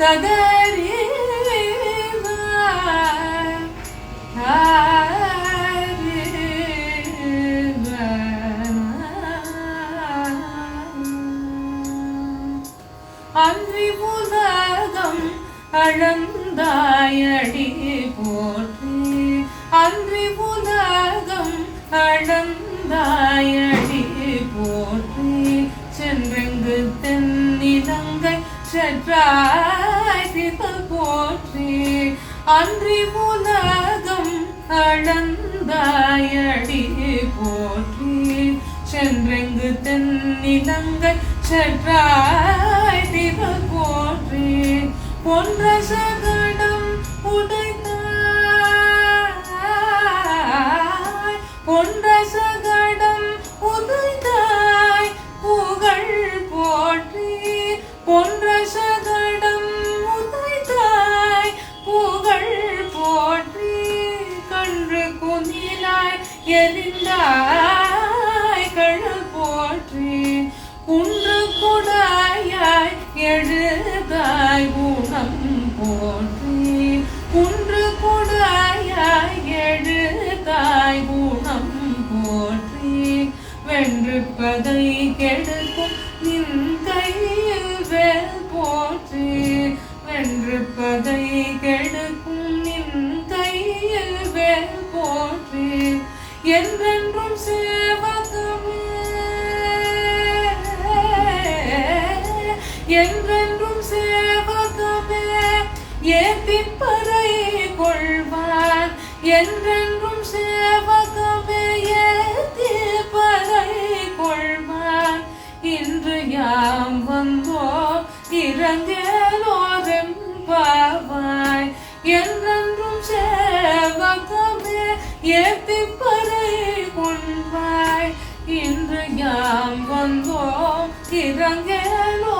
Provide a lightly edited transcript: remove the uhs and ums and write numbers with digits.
தகரி அன்றி உலகம் அளந்தாயடி போற்றி அன்றி உலகம் அளந்தாயடி போற்றி சென்றெங்கு தென்னிலங்கை செற்றாய் திகழ் போற்றி அன்றி உலகம் அளந்தாயடி போற்றி சென்றெங்கு தென்னிலங்கை செற்றாய் திகழ் போற்றி பொன்ற சகடம் உதைத்தாய் பொன்ற சகடம் உதைத்தாய் புகழ் போற்றி பொன்ற சகடம் உதைத்தாய் புகழ் போற்றி கன்று குந்திலாய் எரிந்தாய் கழல் போற்றி குன்று குடாயாய் எழுதாய் குணம் போற்றி குன்று குடாயாய் எழுதாய் குணம் போற்றி வென்று பகை கெடுக்கும் நின் கையில் வேல் போற்றி வென்று பகை கெடுக்கும் நின் கையில் வேல் போற்றி என்றென்றும் சேவகமே என்றென்றும் சேவகமே ஏத்திப்பறை கொள்வான் என்றென்றும் சேவகமே ஏத்திப்பறை கொள்வான் இன்று யாம் வந்தோ இறங்கேலோரெம்பாவாய் என்றென்றும் சேவகமே ஏத்திப்பறை கொள்வாய் இன்று யாம் வந்தோ இறங்கேலோ